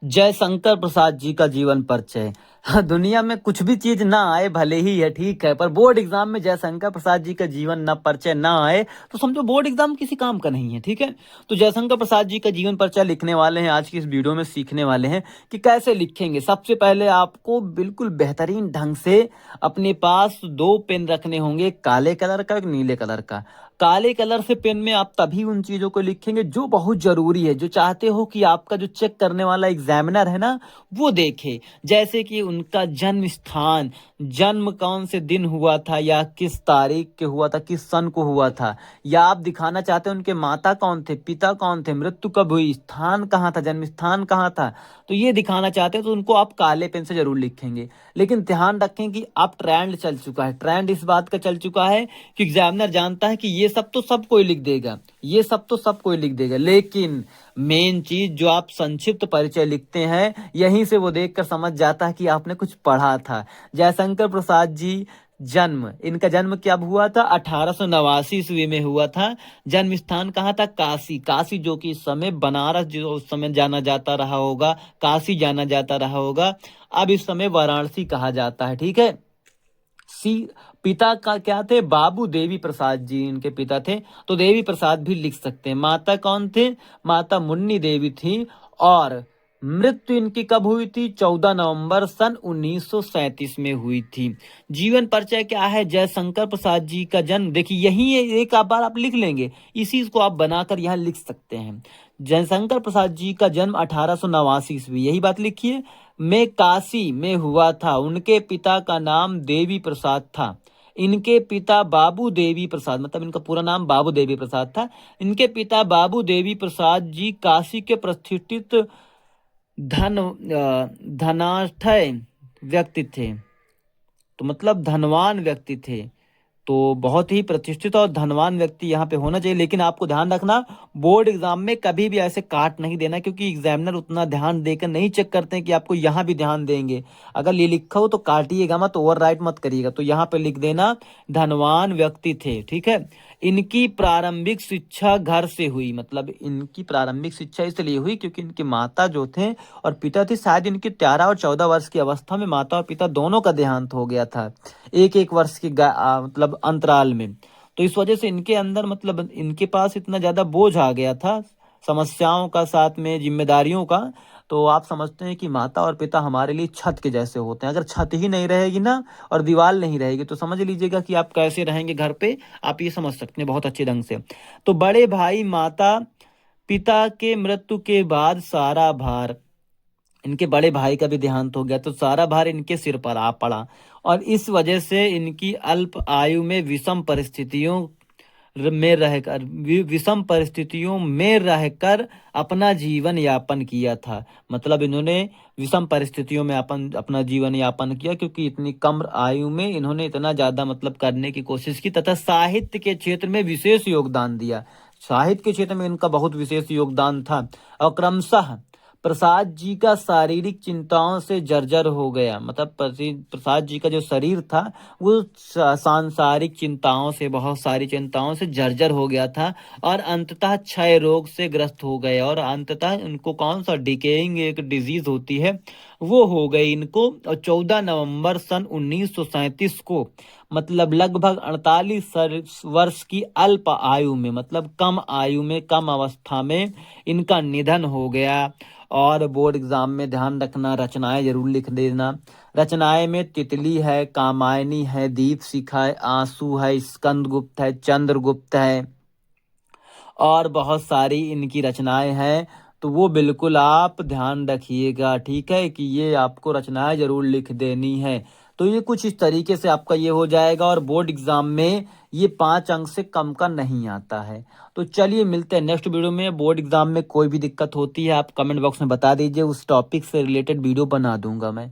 जयशंकर प्रसाद जी का जीवन परिचय। हाँ, दुनिया में कुछ भी चीज ना आए भले ही है, ठीक है, पर बोर्ड एग्जाम में जयशंकर प्रसाद जी का जीवन ना परिचय ना आए तो समझो बोर्ड एग्जाम किसी काम का नहीं है। ठीक है, तो जयशंकर प्रसाद जी का जीवन परिचय लिखने वाले हैं आज की इस वीडियो में, सीखने वाले हैं कि कैसे लिखेंगे। सबसे पहले आपको बिल्कुल बेहतरीन ढंग से अपने पास दो पेन रखने होंगे, एक काले कलर का, एक नीले कलर का। काले कलर से पेन में आप तभी उन चीजों को लिखेंगे जो बहुत जरूरी है, जो चाहते हो कि आपका जो चेक करने वाला एग्जामिनर है ना वो देखे। जैसे कि उनका जन्म स्थान, जन्म कौन से दिन हुआ था या किस तारीख के हुआ था, किस सन को हुआ था, या आप दिखाना चाहते हैं उनके माता कौन थे, पिता कौन थे, मृत्यु कब हुई, स्थान कहाँ था, जन्म स्थान कहाँ था, तो ये दिखाना चाहते हैं तो उनको आप काले पेन से जरूर लिखेंगे। लेकिन ध्यान रखें कि अब ट्रेंड चल चुका है, ट्रेंड इस बात का चल चुका है कि एग्जामिनर जानता है कि ये सब तो सब कोई लिख देगा, ये सब तो सब कोई लिख देगा, लेकिन मेन चीज जो आप संक्षिप्त परिचय लिखते हैं यहीं से वो देखकर समझ जाता है कि आपने कुछ पढ़ा था। जयशंकर प्रसाद जी जन्म, इनका जन्म कब हुआ था? 1889 ईस्वी में हुआ था। जन्म स्थान कहाँ था? काशी। काशी जो कि इस समय बनारस जो उस समय जाना जाता रहा होगा, काशी जाना जाता रहा होगा, अब इस समय वाराणसी कहा जाता है। ठीक है। सी पिता का क्या थे? बाबू देवी प्रसाद जी इनके पिता थे, तो देवी प्रसाद भी लिख सकते हैं। माता कौन थे? माता मुन्नी देवी थी। और मृत्यु इनकी कब हुई थी? 14 नवंबर सन 1937 में हुई थी। जीवन परिचय क्या है? जयशंकर प्रसाद जी का जन्म, देखिए यही एक आप बार आप लिख लेंगे, इसी को आप बनाकर यहाँ लिख सकते हैं। जयशंकर प्रसाद जी का जन्म 1889 ईस्वी, यही बात लिखिए, में काशी में हुआ था। उनके पिता का नाम देवी प्रसाद था। इनके पिता बाबू देवी प्रसाद, मतलब इनका पूरा नाम बाबू देवी प्रसाद था। इनके पिता बाबू देवी प्रसाद जी काशी के प्रतिष्ठित धनाढ़ व्यक्ति थे, तो मतलब धनवान व्यक्ति थे। तो बहुत ही प्रतिष्ठित और धनवान व्यक्ति यहाँ पे होना चाहिए। लेकिन आपको ध्यान रखना, बोर्ड एग्जाम में कभी भी ऐसे काट नहीं देना, क्योंकि एग्जामिनर उतना ध्यान देकर नहीं चेक करते हैं कि आपको यहाँ भी ध्यान देंगे। अगर ये लिखा हो तो काटिएगा मत, ओवर राइट मत करिएगा, तो यहाँ पे लिख देना धनवान व्यक्ति थे। ठीक है। इनकी प्रारंभिक शिक्षा घर से हुई, मतलब इनकी प्रारंभिक शिक्षा इसलिए हुई क्योंकि इनकी माता जो थे और पिता थे, शायद इनकी 13 और 14 वर्ष की अवस्था में माता और पिता दोनों का देहांत हो गया था, एक एक वर्ष की मतलब अंतराल में। तो इस वजह से इनके अंदर, मतलब इनके पास इतना ज्यादा बोझ आ गया था समस्याओं का, साथ में जिम्मेदारियों का। तो आप समझते हैं कि माता और पिता हमारे लिए छत के जैसे होते हैं। अगर छत ही नहीं रहेगी ना और दीवार नहीं रहेगी तो समझ लीजिएगा कि आप कैसे रहेंगे घर पे, आप ये समझ सकते हैं बहुत अच्छे ढंग से। तो बड़े भाई, माता पिता के मृत्यु के बाद सारा भार, इनके बड़े भाई का भी देहांत हो गया, तो सारा भार इनके सिर पर आ पड़ा। और इस वजह से इनकी अल्प आयु में विषम परिस्थितियों में रहकर अपना जीवन यापन किया था। मतलब इन्होंने विषम परिस्थितियों में अपना जीवन यापन किया, क्योंकि इतनी कम आयु में इन्होंने इतना ज्यादा मतलब करने की कोशिश की, तथा साहित्य के क्षेत्र में विशेष योगदान दिया। साहित्य के क्षेत्र में इनका बहुत विशेष योगदान था। और क्रमशः प्रसाद जी का शारीरिक चिंताओं से जर्जर हो गया, मतलब प्रसाद जी का जो शरीर था वो सांसारिक चिंताओं से, बहुत सारी चिंताओं से जर्जर हो गया था, और अंततः क्षय रोग से ग्रस्त हो गए। और अंततः इनको कौन सा डिकेइंग एक डिजीज होती है वो हो गई इनको। और 14 नवंबर सन 1937 को, मतलब लगभग 48 वर्ष की अल्प आयु में, मतलब कम आयु में, कम अवस्था में इनका निधन हो गया। और बोर्ड एग्जाम में ध्यान रखना, रचनाएं जरूर लिख देना। रचनाएं में तितली है, कामायनी है, दीप शिखा है, आंसू है, स्कंदगुप्त है, चंद्रगुप्त है, और बहुत सारी इनकी रचनाएं हैं। तो वो बिल्कुल आप ध्यान रखिएगा, ठीक है, कि ये आपको रचनाएं जरूर लिख देनी है। तो ये कुछ इस तरीके से आपका ये हो जाएगा, और बोर्ड एग्जाम में ये 5 अंक से कम का नहीं आता है। तो चलिए मिलते हैं नेक्स्ट वीडियो में। बोर्ड एग्जाम में कोई भी दिक्कत होती है आप कमेंट बॉक्स में बता दीजिए, उस टॉपिक से रिलेटेड वीडियो बना दूंगा मैं।